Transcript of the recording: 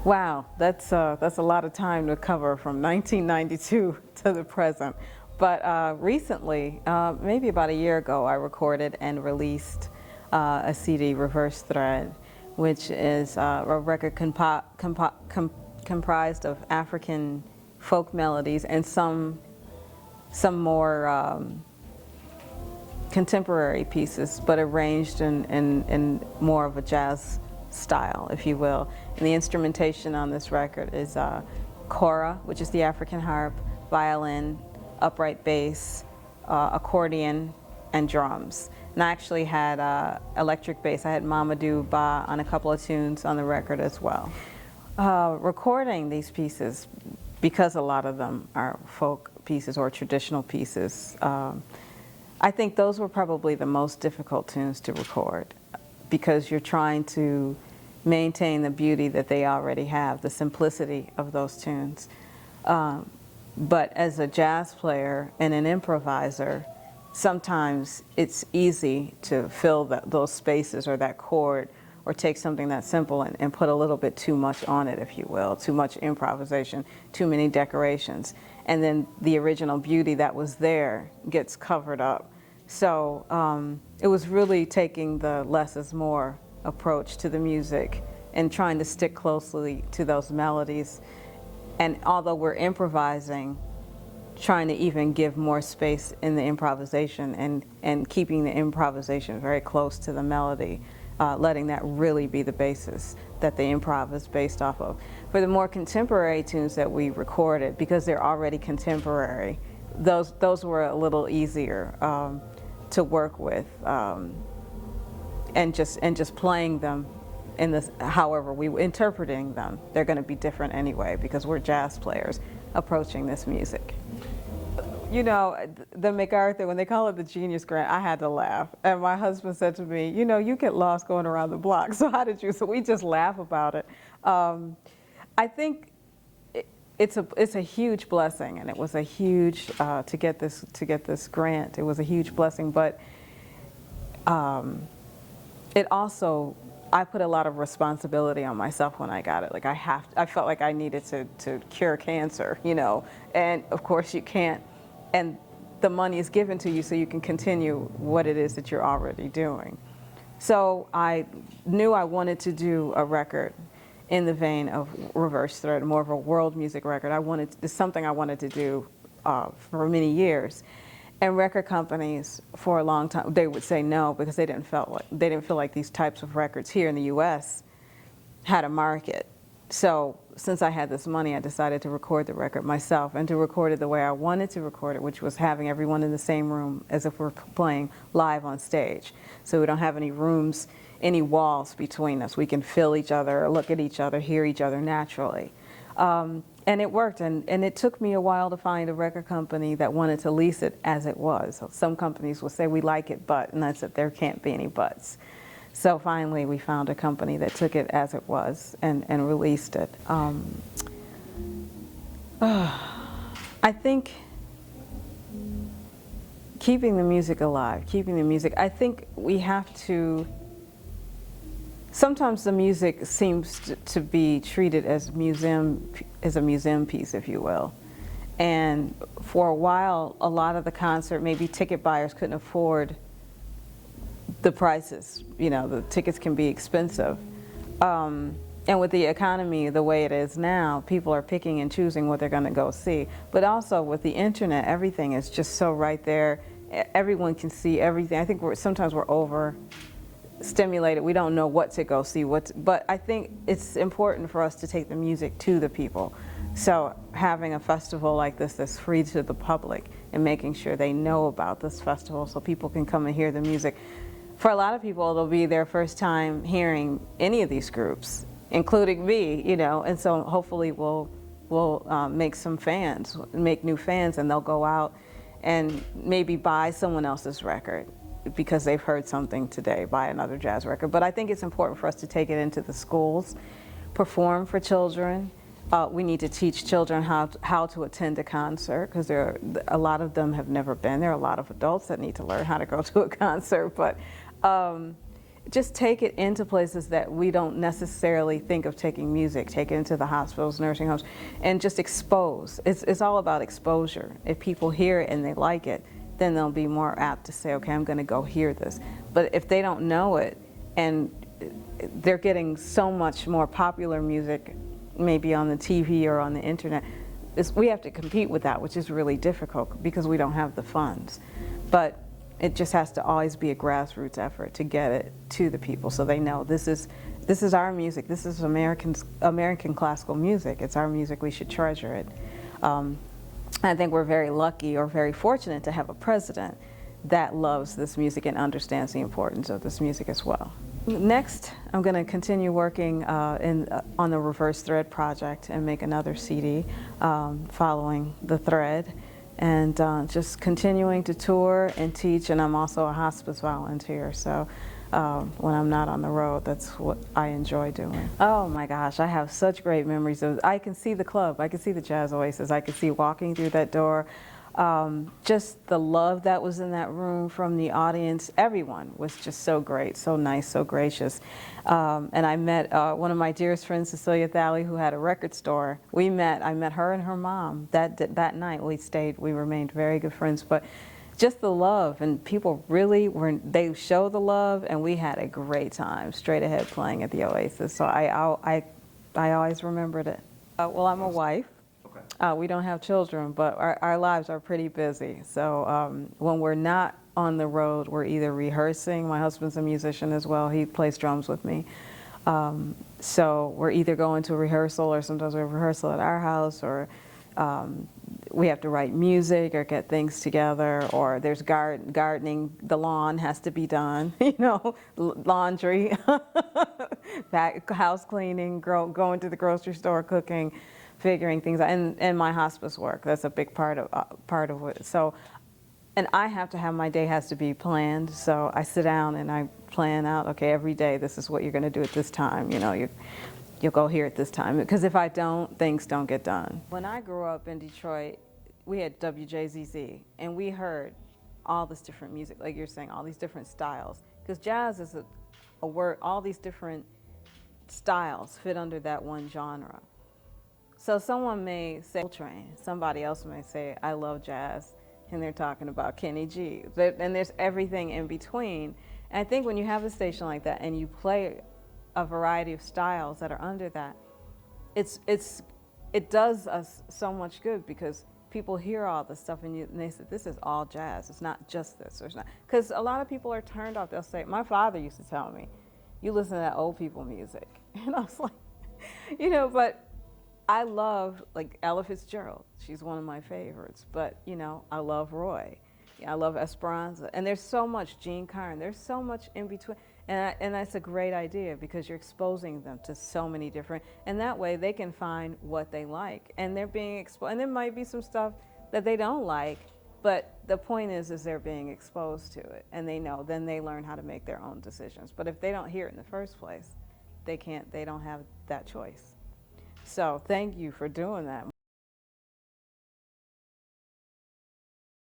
Wow, that's a lot of time to cover from 1992 to the present. But recently, maybe about a year ago, I recorded and released a CD, Reverse Thread, which is a record comprised of African folk melodies and some more contemporary pieces, but arranged in more of a jazz style, if you will. And the instrumentation on this record is kora, which is the African harp, violin, upright bass, accordion, and drums. And I actually had electric bass. I had Mamadou Ba on a couple of tunes on the record as well. Recording these pieces, because a lot of them are folk pieces or traditional pieces, I think those were probably the most difficult tunes to record, because you're trying to maintain the beauty that they already have, the simplicity of those tunes. But as a jazz player and an improviser, sometimes it's easy to fill those spaces or that chord, or take something that's simple and put a little bit too much on it, if you will, too much improvisation, too many decorations. And then the original beauty that was there gets covered up. So it was really taking the less is more approach to the music and trying to stick closely to those melodies. And although we're improvising, trying to even give more space in the improvisation and keeping the improvisation very close to the melody, letting that really be the basis that the improv is based off of. For the more contemporary tunes that we recorded, because they're already contemporary, those were a little easier to work with, and just playing them in this, however we interpreting them, they're going to be different anyway, because we're jazz players approaching this music. You know, the MacArthur, when they call it the Genius Grant, I had to laugh. And my husband said to me, you know, you get lost going around the block. So how did you? So we just laugh about it. I think it's a huge blessing, and it was a huge to get this grant. It was a huge blessing, but it also, I put a lot of responsibility on myself when I got it. Like I felt like I needed to cure cancer, you know, and of course you can't. And the money is given to you so you can continue what it is that you're already doing. So I knew I wanted to do a record in the vein of Reverse Thread, more of a world music record. It's something I wanted to do for many years. And record companies, for a long time, they would say no, because they didn't feel like these types of records here in the U.S. had a market. So since I had this money, I decided to record the record myself, and to record it the way I wanted to record it, which was having everyone in the same room as if we're playing live on stage. So we don't have any rooms, any walls between us. We can feel each other, look at each other, hear each other naturally. And it worked, and it took me a while to find a record company that wanted to lease it as it was. So some companies will say, we like it, but, and I said, there can't be any buts. So finally we found a company that took it as it was and released it. I think keeping the music alive, I think we have to, sometimes the music seems to be treated as a museum piece, if you will. And for a while, a lot of the concert, maybe ticket buyers couldn't afford the prices. You know, the tickets can be expensive. And with the economy the way it is now, people are picking and choosing what they're going to go see. But also with the internet, everything is just so right there. Everyone can see everything. I think sometimes we're overstimulated. We don't know what to go see. But I think it's important for us to take the music to the people. So having a festival like this that's free to the public, and making sure they know about this festival so people can come and hear the music. For a lot of people, it'll be their first time hearing any of these groups, including me, you know, and so hopefully we'll make new fans, and they'll go out and maybe buy someone else's record because they've heard something today, buy another jazz record. But I think it's important for us to take it into the schools, perform for children. We need to teach children how to attend a concert, because a lot of them have never been. There are a lot of adults that need to learn how to go to a concert, but just take it into places that we don't necessarily think of taking music, take it into the hospitals, nursing homes, and just expose. It's all about exposure. If people hear it and they like it, then they'll be more apt to say, okay, I'm going to go hear this. But if they don't know it, and they're getting so much more popular music, maybe on the TV or on the internet, we have to compete with that, which is really difficult because we don't have the funds. But it just has to always be a grassroots effort to get it to the people so they know this is our music. This is American classical music. It's our music. We should treasure it. I think we're very lucky or very fortunate to have a president that loves this music and understands the importance of this music as well. Next, I'm going to continue working on the Reverse Thread project and make another CD following the thread, and just continuing to tour and teach. And I'm also a hospice volunteer, so when I'm not on the road, that's what I enjoy doing. Oh my gosh, I have such great memories of. I can see the club, I can see the Jazz Oasis, I can see walking through that door. Just the love that was in that room from the audience. Everyone was just so great, so nice, so gracious. And I met one of my dearest friends, Cecilia Thalley, who had a record store. I met her and her mom that night. We remained very good friends. But just the love, and people really they showed the love, and we had a great time straight ahead playing at the Oasis. So I always remembered it. Well, I'm a wife. We don't have children, but our lives are pretty busy. So when we're not on the road, we're either rehearsing. My husband's a musician as well. He plays drums with me. So we're either going to a rehearsal, or sometimes we have a rehearsal at our house, or we have to write music or get things together, or there's gardening. The lawn has to be done, laundry, house cleaning, going to the grocery store, cooking, figuring things out, and my hospice work. That's a big part of it. So, and I have to have, my day has to be planned. So I sit down and I plan out, okay, every day this is what you're going to do at this time. You'll go here at this time, because if I don't, things don't get done. When I grew up in Detroit, we had WJZZ, and we heard all this different music, like you're saying, all these different styles, because jazz is a word. All these different styles fit under that one genre. So someone may say Coltrane, somebody else may say I love jazz, and they're talking about Kenny G. And there's everything in between. And I think when you have a station like that and you play a variety of styles that are under that, it does us so much good, because people hear all this stuff and they say, this is all jazz. It's not just this. Or it's not. Because a lot of people are turned off. They'll say, my father used to tell me, you listen to that old people music. And I was like, but I love, like, Ella Fitzgerald. She's one of my favorites. But, I love Roy. I love Esperanza. And there's so much, Gene Carn. There's so much in between. And that's a great idea, because you're exposing them to so many different, and that way they can find what they like. And they're being exposed. And there might be some stuff that they don't like, but the point is they're being exposed to it. And they know, then they learn how to make their own decisions. But if they don't hear it in the first place, they don't have that choice. So thank you for doing that.